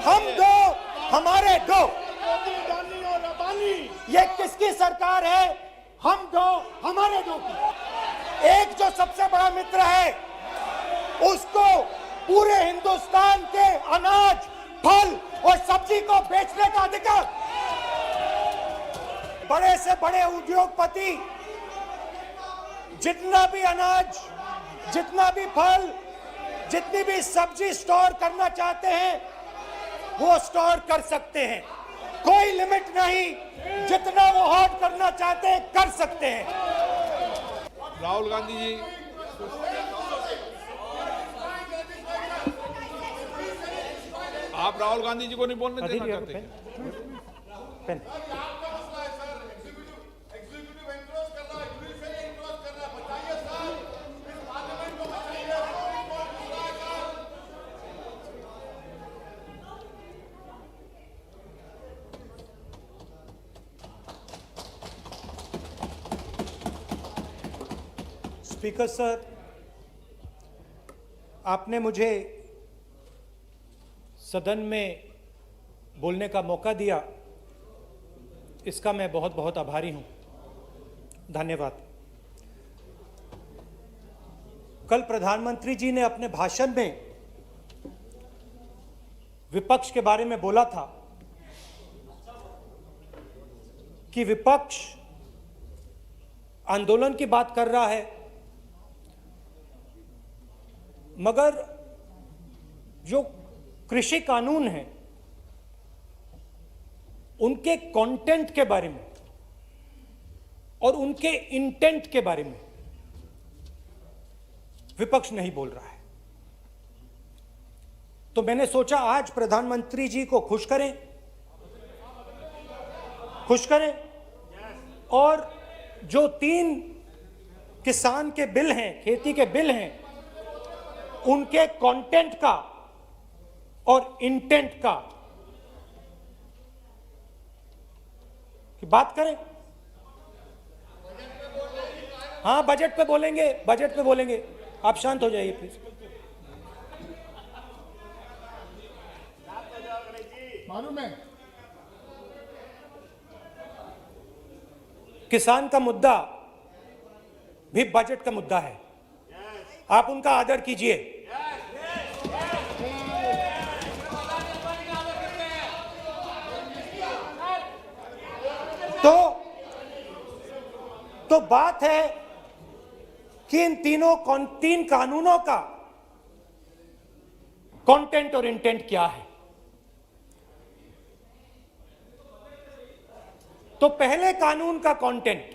हम दो हमारे दो, ये किसकी सरकार है? हम दो हमारे दो की। एक जो सबसे बड़ा मित्र है उसको पूरे हिंदुस्तान के अनाज, फल और सब्जी को बेचने का अधिकार, बड़े से बड़े उद्योगपति जितना भी अनाज, जितना भी फल, जितनी भी सब्जी स्टोर करना चाहते हैं वो स्टोर कर सकते हैं, कोई लिमिट नहीं, जितना वो होल्ड करना चाहते हैं कर सकते हैं। राहुल गांधी जी, आप राहुल गांधी जी को नहीं बोलने देना चाहते? स्पीकर सर, आपने मुझे सदन में बोलने का मौका दिया, इसका मैं बहुत बहुत आभारी हूं। धन्यवाद। कल प्रधानमंत्री जी ने अपने भाषण में विपक्ष के बारे में बोला था कि विपक्ष आंदोलन की बात कर रहा है, मगर जो कृषि कानून है उनके कंटेंट के बारे में और उनके इंटेंट के बारे में विपक्ष नहीं बोल रहा है। तो मैंने सोचा आज प्रधानमंत्री जी को खुश करें और जो 3 किसान के बिल हैं, खेती के बिल हैं, उनके कंटेंट का और इंटेंट का की बात करें। हाँ, बजट पे बोलेंगे, आप शांत हो जाइए प्लीज। मालूम है किसान का मुद्दा भी बजट का मुद्दा है, आप उनका आदर कीजिए। तो बात है कि इन 3 कानूनों का कंटेंट और इंटेंट क्या है। तो पहले कानून का कंटेंट,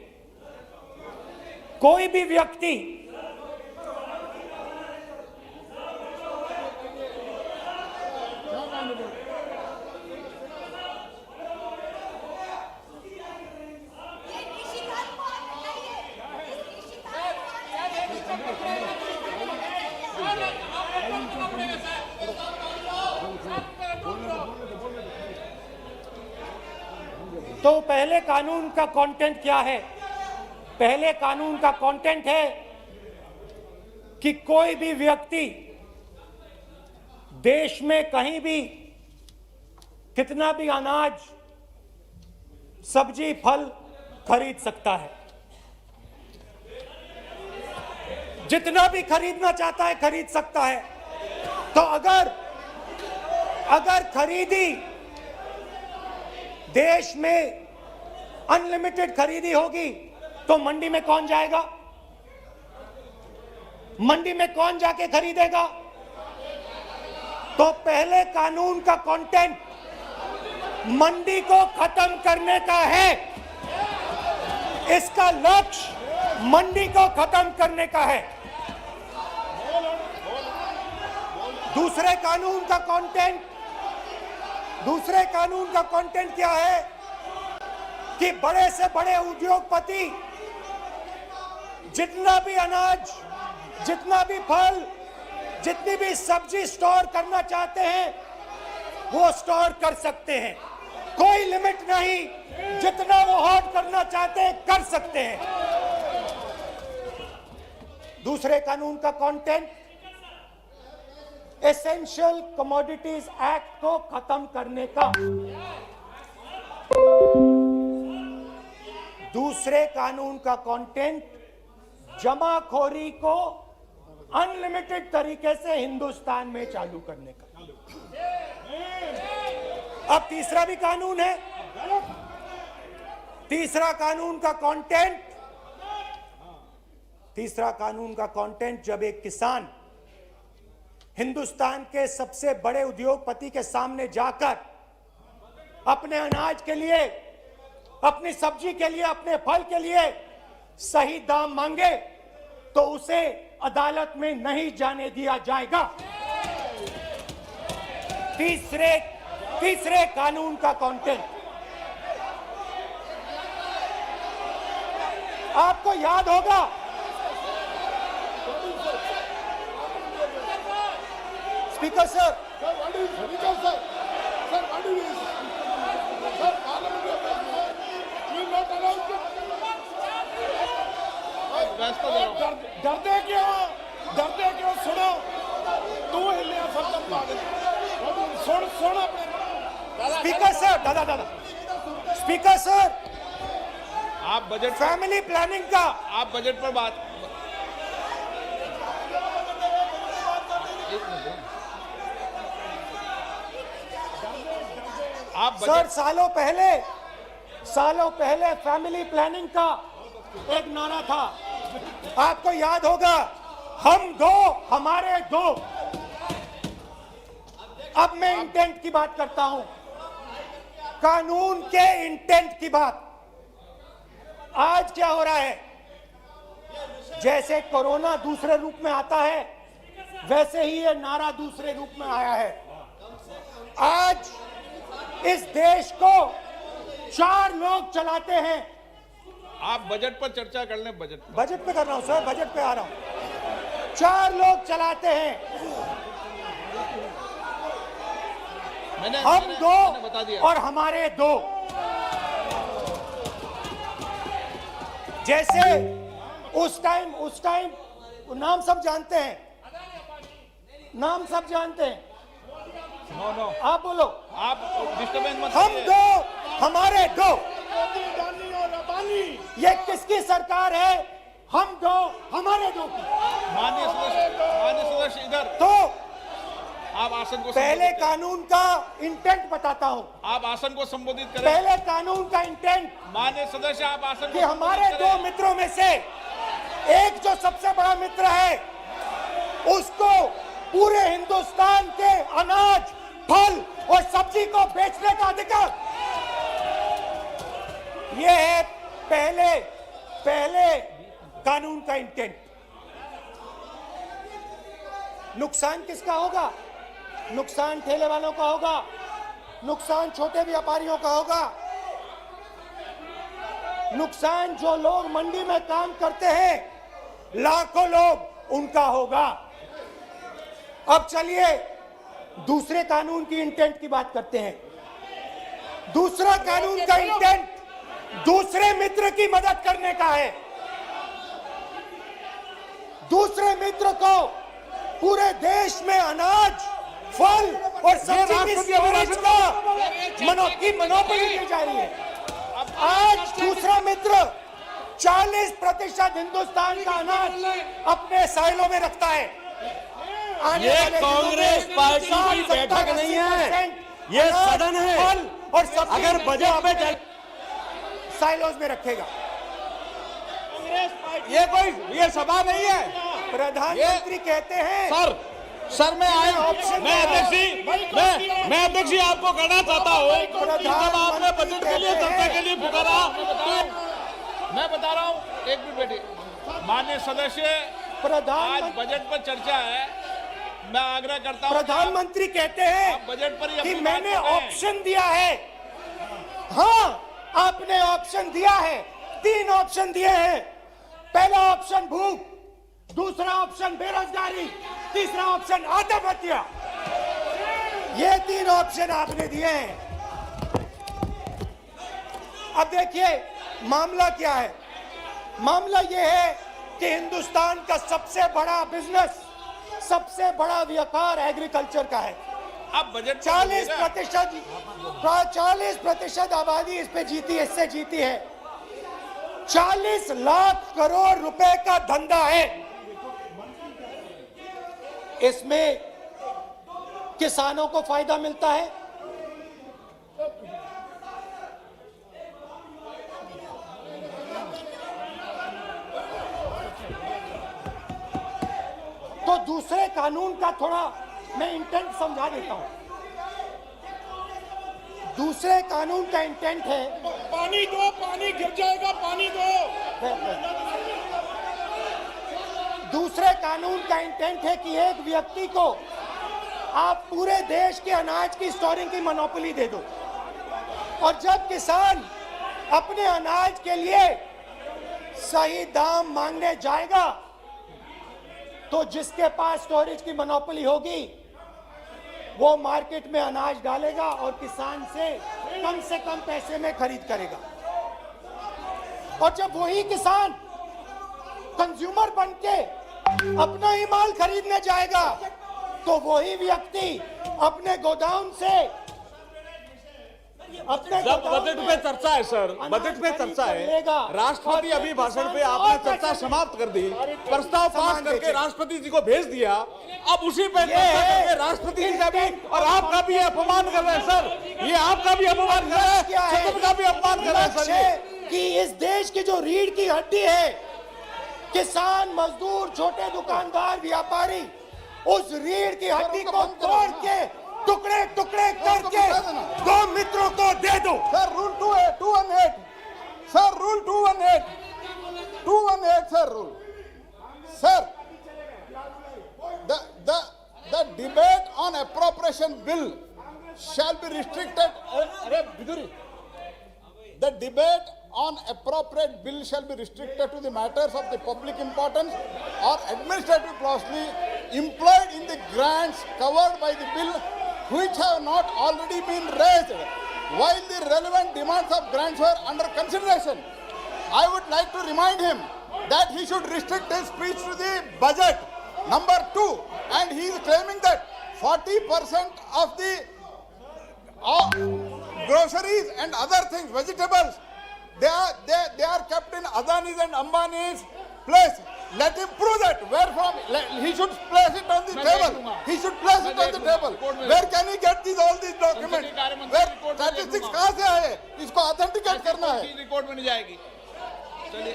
कोई भी व्यक्ति तो पहले कानून का कंटेंट क्या है? पहले कानून का कंटेंट है कि कोई भी व्यक्ति देश में कहीं भी कितना भी अनाज, सब्जी, फल खरीद सकता है, जितना भी खरीदना चाहता है खरीद सकता है। तो अगर खरीदी देश में अनलिमिटेड खरीदी होगी तो मंडी में कौन जाएगा? मंडी में कौन जाके खरीदेगा? तो पहले कानून का कंटेंट मंडी को खत्म करने का है, इसका लक्ष्य मंडी को खत्म करने का है। दूसरे कानून का कंटेंट क्या है कि बड़े से बड़े उद्योगपति जितना भी अनाज, जितना भी फल, जितनी भी सब्जी स्टोर करना चाहते हैं वो स्टोर कर सकते हैं, कोई लिमिट नहीं, जितना वो होल्ड करना चाहते हैं कर सकते हैं। दूसरे कानून का कंटेंट एसेंशियल कमोडिटीज एक्ट को खत्म करने का। दूसरे कानून का कंटेंट जमाखोरी को अनलिमिटेड तरीके से हिंदुस्तान में चालू करने का। अब तीसरा भी कानून है। तीसरा कानून का कंटेंट जब एक किसान हिंदुस्तान के सबसे बड़े उद्योगपति के सामने जाकर अपने अनाज के लिए, अपनी सब्जी के लिए, अपने फल के लिए सही दाम मांगे तो उसे अदालत में नहीं जाने दिया जाएगा। तीसरे कानून का कंटेंट आपको याद होगा, स्पीकर सर, डरते क्यों? सुनो, तू हिलिया सब सुन अपने स्पीकर सर, दादा स्पीकर सर, आप बजट फैमिली प्लानिंग का, आप बजट पर बात, आप सर बजट, सालों पहले फैमिली प्लानिंग का एक नारा था, आपको याद होगा, हम दो हमारे दो। अब मैं इंटेंट की बात करता हूं, कानून के इंटेंट की बात। आज क्या हो रहा है, जैसे कोरोना दूसरे रूप में आता है वैसे ही ये नारा दूसरे रूप में आया है। आज इस देश को 4 लोग चलाते हैं। आप बजट पर चर्चा कर लें। बजट पे कर रहा हूं सर, बजट पे आ रहा हूं। 4 लोग चलाते हैं, हम दो बता दिया। और हमारे दो। जैसे उस टाइम नाम सब जानते हैं, नो आप बोलो, आप डिस्टर्बेंस मत हम करिए। दो हमारे दो। ये किसकी सरकार है? हम दो हमारे दो की। माननीय सदस्य इधर, तो आप आसन को पहले संबोधित करें। कानून का इंटेंट बताता हूं। आप आसन को संबोधित करें। पहले कानून का इंटेंट माननीय सदस्य, आप आसन कि को हमारे संबोधित दो करें। मित्रों में से एक जो सबसे बड़ा मित्र है उसको पूरे हिंदुस्तान के अनाज, फल और सब्जी को बेचने का अधिकार। यह है पहले कानून का इंटेंट। नुकसान किसका होगा? नुकसान ठेले वालों का होगा, नुकसान छोटे व्यापारियों का होगा, नुकसान जो लोग मंडी में काम करते हैं, लाखों लोग, उनका होगा। अब चलिए दूसरे कानून की इंटेंट की बात करते हैं। दूसरा कानून का इंटेंट दूसरे मित्र की मदद करने का है। दूसरे मित्र को पूरे देश में अनाज, फल और सब्जी की स्टोरेज की मोनोपोली दी जा रही है। आज दूसरा मित्र 40% हिंदुस्तान का अनाज अपने साइलों में रखता है। ये कांग्रेस पार्टी की बैठक नहीं है, ये सदन है। फल और सब्जी अगर बजट पे साइलोज में रखेगा। ये सभा नहीं है। प्रधानमंत्री कहते हैं सर मैं अध्यक्ष जी आपको कहना चाहता हूँ कि जब आपने बजट के लिए चर्चा के लिए पुकारा तो मैं बता रहा हूँ, एक मिनट बैठिए। माननीय सदस्य, आज बजट पर चर्चा है, मैं आग्रह करता हूँ। प्रधानमंत्री कहते हैं आप बजट पर ही कि अपनी बात मैंने करें। ऑप्शन दिया है। हाँ, आपने ऑप्शन दिया है। 3 ऑप्शन दिए हैं। पहला ऑप्शन भूख, दूसरा ऑप्शन बेरोजगारी, तीसरा ऑप्शन आत्महत्या। ये 3 ऑप्शन आपने दिए हैं। अब देखिए मामला क्या है। मामला ये है कि हिंदुस्तान का सबसे बड़ा बिजनेस सबसे बड़ा व्यापार एग्रीकल्चर का है। अब बजट 40% आबादी इस पे जीती है, इससे जीती है। 40 लाख करोड़ रुपए का धंधा है। इसमें किसानों को फायदा मिलता है, तो दूसरे कानून का थोड़ा मैं इंटेंट समझा देता हूं। दूसरे कानून का इंटेंट है, पानी दो, पानी गिर जाएगा, पानी दो। दूसरे कानून का इंटेंट है कि एक व्यक्ति को आप पूरे देश के अनाज की स्टोरिंग की मोनोपोली दे दो, और जब किसान अपने अनाज के लिए सही दाम मांगने जाएगा तो जिसके पास स्टोरेज की मोनोपोली होगी वो मार्केट में अनाज डालेगा और किसान से कम पैसे में खरीद करेगा। और जब वही किसान कंज्यूमर बन के अपना ही माल खरीदने जाएगा तो वही व्यक्ति अपने गोदाम से जब बजट पे चर्चा है सर, बजट पे चर्चा है, राष्ट्रपति अभी भाषण पे आपने चर्चा समाप्त कर दी, प्रस्ताव पास करके राष्ट्रपति जी को भेज दिया, अब उसी पे चर्चा करके राष्ट्रपति जी का भी और आपका भी अपमान कर रहे हैं सर। ये आपका भी अपमान कर रहे हैं, सदन का भी अपमान कर रहे हैं सर। कि इस देश की जो रीढ़ की हड्डी है, किसान, मजदूर, छोटे दुकानदार, व्यापारी, उस रीढ़ की हड्डी को तोड़ के टुकड़े टुकड़े करके दो मित्रों को दे दो। Sir rule 218 sir, rule 218 sir, rule sir, the debate on appropriation bill shall be restricted. The debate on appropriate bill shall be restricted to the matters of the public importance or administrative clausely employed in the grants covered by the bill which have not already been raised while the relevant demands of grants were under consideration. I would like to remind him that he should restrict his speech to the budget. Number 2, and he is claiming that 40% of the groceries and other things, vegetables, they are kept in Adani's and Ambani's place. Let him prove that. Where from? He should place it on the table. He should place it on the table. Where can he get all these documents? Where statistics कहाँ से आए? इसको authenticate करना है. Record में नहीं जाएगी। चलिए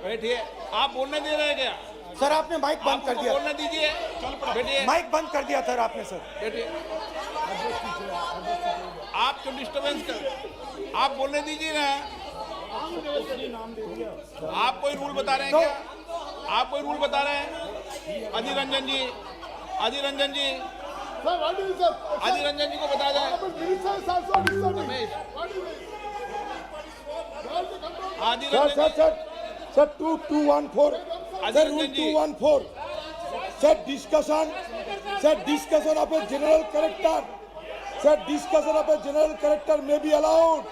बैठिए। आप बोलने दे रहे हैं क्या? सर आपने माइक बंद कर दिया। बोलने दीजिए। बैठिए। माइक बंद कर दिया सर आपने। सर बैठिए। आप क्यों डिस्टर्बेंस कर? आप बोलने दीजिए ना। आप कोई रूल बता रहे हैं क्या? आप कोई रूल बता रहे हैं? अधीर रंजन जी, अधीर रंजन जी, अधीर रंजन जी को बता दें। Sir, 214. Sir, rule 214. Sir, discussion of a general character. Sir, discussion of a general character may be allowed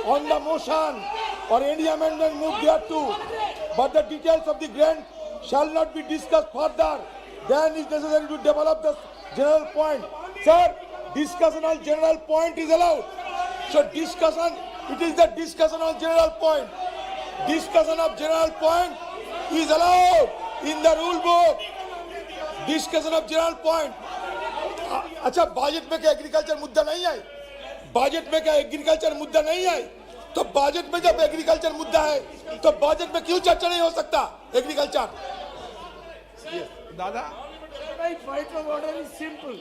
on the motion or any amendment moved thereto, but the details of the grant shall not be discussed further. Then it is necessary to develop the general point. Sir, discussion on general point is allowed. So discussion, it is the discussion on general point. Discussion of general point is allowed in the rule book. Discussion of general point. अच्छा, budget में क्या agriculture मुद्दा नहीं है? Budget में क्या agriculture मुद्दा नहीं है? तो बजट में जब एग्रीकल्चर मुद्दा है तो बजट में क्यों चर्चा नहीं हो सकता एग्रीकल्चर? दादा, My point of order is simple.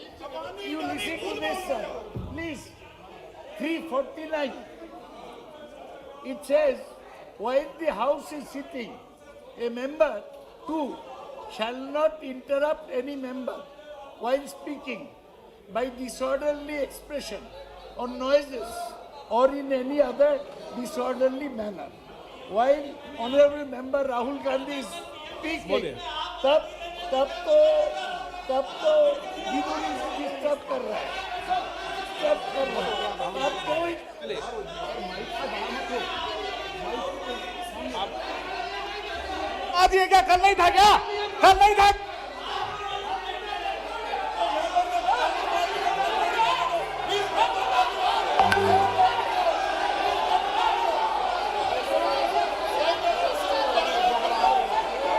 You listen to this, sir. Please. 349. It says, while the House is sitting, a member, 2, shall not interrupt any member while speaking by disorderly expression or noises or in any other disorderly manner. While Honorable Member Rahul Gandhi is speaking, तब तो विरोधी disturb कर रहा है, अब कोई आज ये क्या कल नहीं था क्या? कल नहीं था?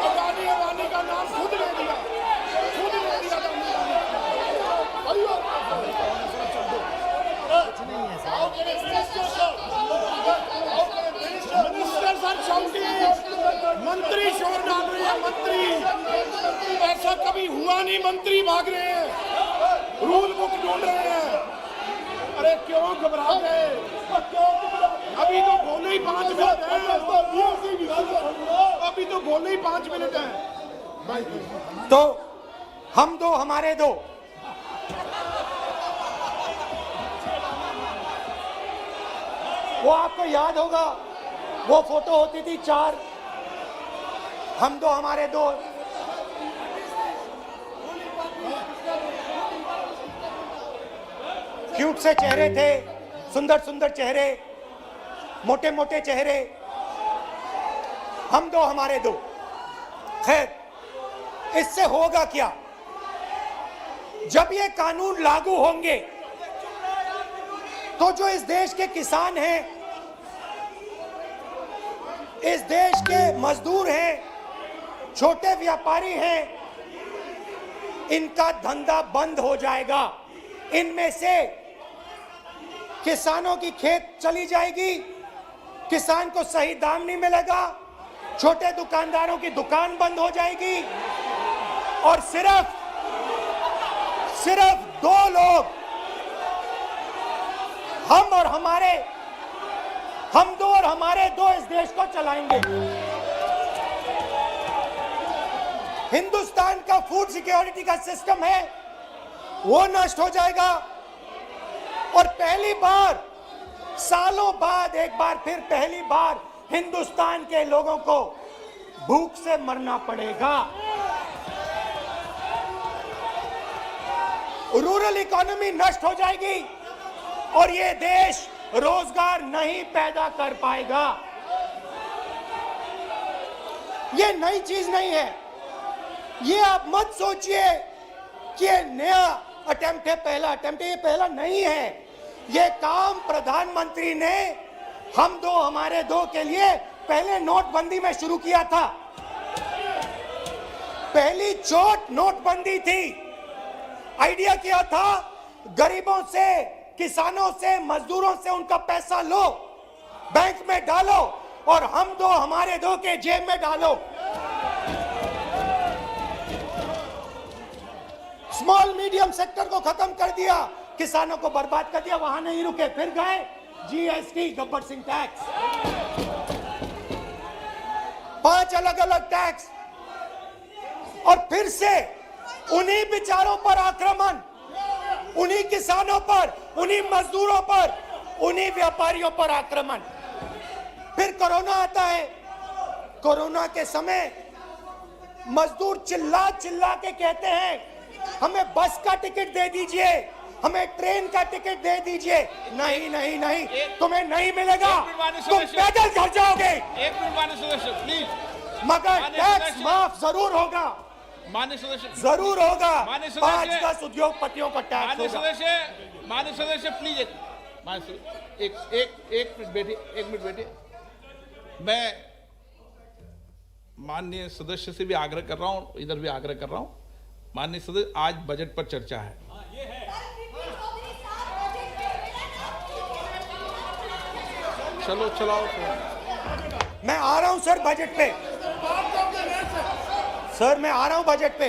अडानी अडानी का नाम खुद ले दिया मिनिस्टर्स आर शाउटिंग, मंत्री शोर डाल रहे हैं, मंत्री ऐसा कभी हुआ नहीं, मंत्री भाग रहे हैं, रूल बुक ढूंढ रहे हैं। अरे क्यों घबरा गए? अभी तो बोले ही 5 मिनट है, अभी तो बोले ही 5 मिनट है। तो हम दो हमारे दो, वो आपको याद होगा, वो फोटो होती थी 4, हम दो हमारे दो। क्यूट से चेहरे थे, सुंदर सुंदर चेहरे, मोटे मोटे चेहरे, हम दो हमारे दो। खैर, इससे होगा क्या? जब ये कानून लागू होंगे तो जो इस देश के किसान हैं, इस देश के मजदूर हैं, छोटे व्यापारी हैं, इनका धंधा बंद हो जाएगा। इनमें से किसानों की खेत चली जाएगी, किसान को सही दाम नहीं मिलेगा, छोटे दुकानदारों की दुकान बंद हो जाएगी, और सिर्फ 2 लोग, हम दो और हमारे दो इस देश को चलाएंगे। हिंदुस्तान का फूड सिक्योरिटी का सिस्टम है, वो नष्ट हो जाएगा, और पहली बार सालों बाद एक बार फिर पहली बार हिंदुस्तान के लोगों को भूख से मरना पड़ेगा। रूरल इकोनॉमी नष्ट हो जाएगी और ये देश रोजगार नहीं पैदा कर पाएगा। ये नई चीज नहीं है, ये आप मत सोचिए कि ये नया अटेम्प्ट है, पहला अटेम्प्ट है। ये पहला नहीं है, ये काम प्रधानमंत्री ने हम दो हमारे दो के लिए पहले नोटबंदी में शुरू किया था। पहली चोट नोटबंदी थी। आइडिया क्या था? गरीबों से, किसानों से, मजदूरों से उनका पैसा लो, बैंक में डालो और हम दो हमारे दो के जेब में डालो। स्मॉल मीडियम सेक्टर को खत्म कर दिया, किसानों को बर्बाद कर दिया। वहां नहीं रुके, फिर गए जीएसटी, गब्बर सिंह टैक्स, 5 अलग अलग टैक्स, और फिर से उन्हीं बेचारों पर आक्रमण, उन्हीं किसानों पर, उन्हीं मजदूरों पर, उन्हीं व्यापारियों पर आक्रमण। फिर कोरोना आता है। कोरोना के समय मजदूर चिल्ला चिल्ला के कहते हैं हमें बस का टिकट दे दीजिए, हमें ट्रेन का टिकट दे दीजिए। नहीं नहीं नहीं, तुम्हें नहीं मिलेगा, तुम पैदल घर जाओगे। एक मिनट माननीय सदस्य प्लीज। मगर टैक्स माफ जरूर होगा, माननीय सदस्य जरूर होगा। माननीय 5-10 उद्योगपतियों का टैक्स होगा। माननीय सदस्य प्लीज, एक मिनट बैठिए, एक मिनट बैठिए। मैं माननीय सदस्य से भी आग्रह कर रहा हूं, इधर भी आग्रह कर रहा हूं। माननीय सदस्य, आज बजट पर चर्चा है। चलो चलाओ। मैं आ रहा हूं सर बजट पे, सर मैं आ रहा हूं बजट पे।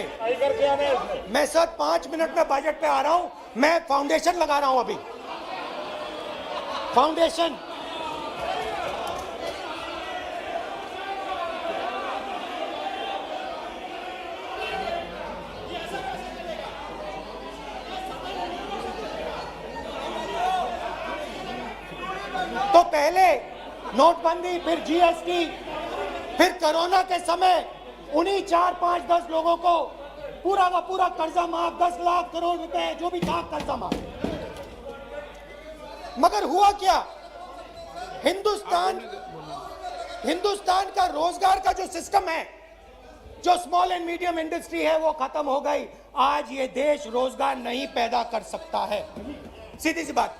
मैं सर 5 मिनट में बजट पे आ रहा हूं। मैं फाउंडेशन लगा रहा हूं अभी, फाउंडेशन। तो पहले नोटबंदी, फिर जीएसटी, फिर कोरोना के समय उन्हीं 4, 5, 10 लोगों को पूरा का पूरा कर्जा माफ, 10 लाख करोड़ रुपए जो भी था कर्जा माफ। मगर हुआ क्या? हिंदुस्तान का रोजगार का जो सिस्टम है, जो स्मॉल एंड मीडियम इंडस्ट्री है, वो खत्म हो गई। आज ये देश रोजगार नहीं पैदा कर सकता है, सीधी सी बात।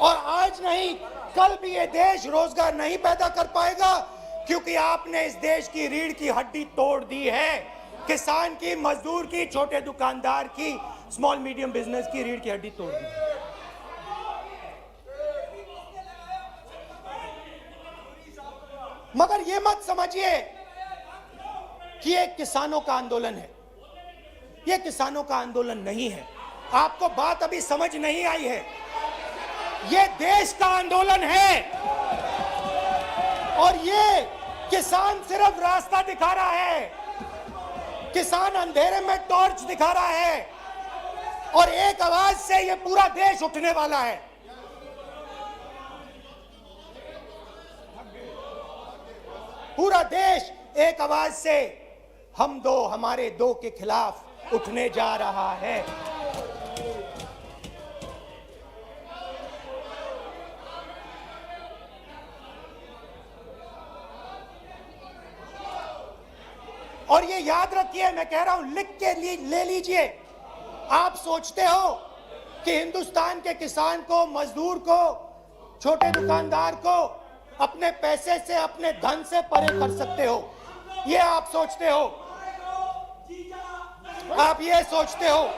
और आज नहीं कल भी ये देश रोजगार नहीं पैदा कर पाएगा, क्योंकि आपने इस देश की रीढ़ की हड्डी तोड़ दी है। किसान की, मजदूर की, छोटे दुकानदार की, स्मॉल मीडियम बिजनेस की रीढ़ की हड्डी तोड़ दी। मगर ये मत समझिए कि ये किसानों का आंदोलन है, ये किसानों का आंदोलन नहीं है। आपको बात अभी समझ नहीं आई है, ये देश का आंदोलन है। और ये किसान सिर्फ रास्ता दिखा रहा है, किसान अंधेरे में टॉर्च दिखा रहा है, और एक आवाज से ये पूरा देश उठने वाला है। पूरा देश एक आवाज से हम दो हमारे दो के खिलाफ उठने जा रहा है। और ये याद रखिए, मैं कह रहा हूं, लिख के ले लीजिए। आप सोचते हो कि हिंदुस्तान के किसान को, मजदूर को, छोटे दुकानदार को अपने पैसे से, अपने धन से परे कर सकते हो, ये आप सोचते हो, आप ये सोचते हो।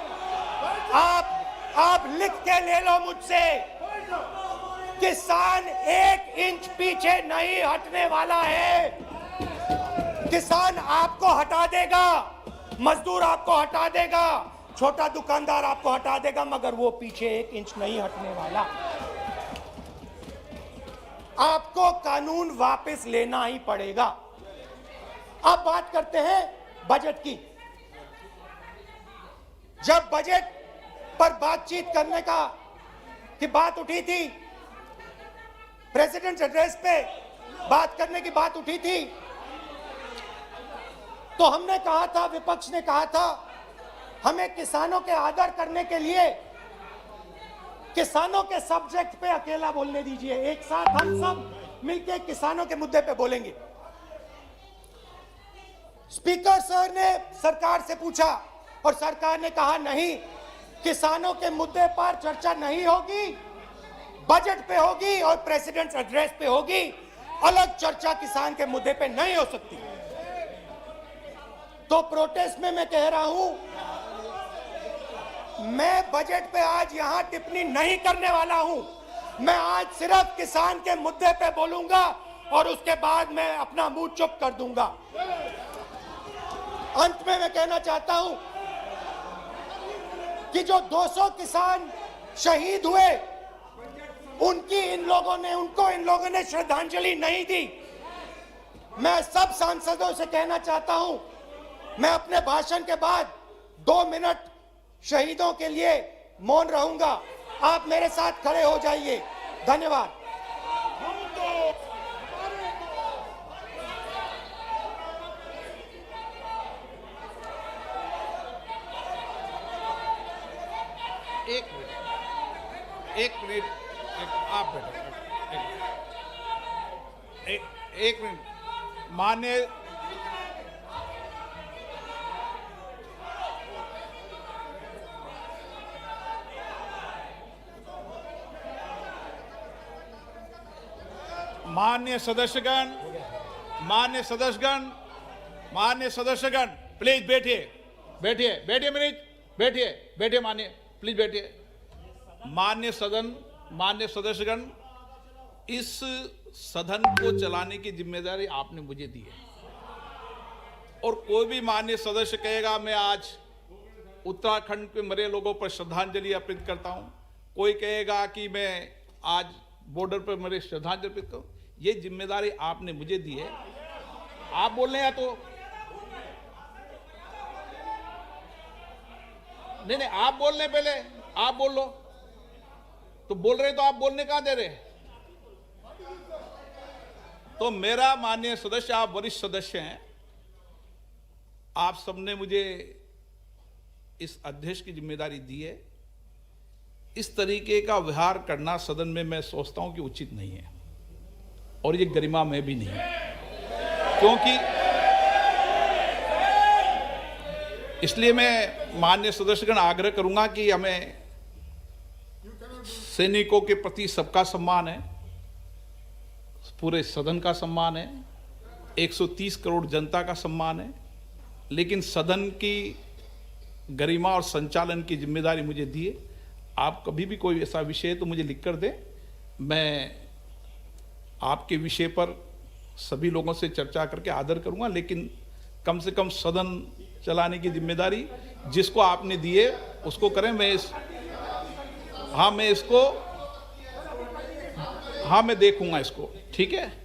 आप लिख के ले लो मुझसे, किसान 1 इंच पीछे नहीं हटने वाला है। किसान आपको हटा देगा, मजदूर आपको हटा देगा, छोटा दुकानदार आपको हटा देगा, मगर वो पीछे 1 इंच नहीं हटने वाला। आपको कानून वापस लेना ही पड़ेगा। अब बात करते हैं बजट की। जब बजट पर बातचीत करने की बात उठी थी, प्रेसिडेंट एड्रेस पे बात करने की बात उठी थी, तो हमने कहा था, विपक्ष ने कहा था, हमें किसानों के आदर करने के लिए किसानों के सब्जेक्ट पे अकेला बोलने दीजिए। एक साथ हम सब मिलकर किसानों के मुद्दे पे बोलेंगे। स्पीकर सर ने सरकार से पूछा और सरकार ने कहा नहीं, किसानों के मुद्दे पर चर्चा नहीं होगी, बजट पे होगी और प्रेसिडेंट एड्रेस पे होगी, अलग चर्चा किसान के मुद्दे पे नहीं हो सकती। तो प्रोटेस्ट में मैं कह रहा हूं, मैं बजट पे आज यहां टिप्पणी नहीं करने वाला हूं। मैं आज सिर्फ किसान के मुद्दे पे बोलूंगा और उसके बाद मैं अपना मुंह चुप कर दूंगा। अंत में मैं कहना चाहता हूं कि जो 200 किसान शहीद हुए, उनको इन लोगों ने श्रद्धांजलि नहीं दी। मैं सब सांसदों से कहना चाहता हूं, मैं अपने भाषण के बाद 2 मिनट शहीदों के लिए मौन रहूंगा। आप मेरे साथ खड़े हो जाइए। धन्यवाद। एक मिनट, आप बैठो। एक मिनट, माननीय सदस्यगण, प्लीज बैठिए माननीय, प्लीज बैठिए। माननीय सदस्यगण, इस सदन को चलाने की जिम्मेदारी आपने मुझे दी है, और कोई भी माननीय सदस्य कहेगा मैं आज उत्तराखंड के मरे लोगों पर श्रद्धांजलि अर्पित करता हूं, कोई कहेगा कि मैं आज बॉर्डर पर मरे श्रद्धांजलि अर्पित करूं, ये जिम्मेदारी आपने मुझे दी है। आप बोल रहे हैं तो नहीं, आप बोल रहे, पहले आप बोल लो। तो बोल रहे तो आप बोलने कहां दे रहे? तो मेरा माननीय सदस्य, आप वरिष्ठ सदस्य हैं, आप सबने मुझे इस अध्यक्ष की जिम्मेदारी दी है। इस तरीके का व्यवहार करना सदन में मैं सोचता हूं कि उचित नहीं है, और ये गरिमा में भी नहीं है, क्योंकि इसलिए मैं माननीय सदस्यगण आग्रह करूंगा कि हमें सैनिकों के प्रति सबका सम्मान है, पूरे सदन का सम्मान है, 130 करोड़ जनता का सम्मान है, लेकिन सदन की गरिमा और संचालन की जिम्मेदारी मुझे दी है। आप कभी भी कोई ऐसा विषय है तो मुझे लिख कर दें, मैं आपके विषय पर सभी लोगों से चर्चा करके आदर करूंगा, लेकिन कम से कम सदन चलाने की जिम्मेदारी जिसको आपने दी है उसको करें। मैं देखूंगा इसको, ठीक है।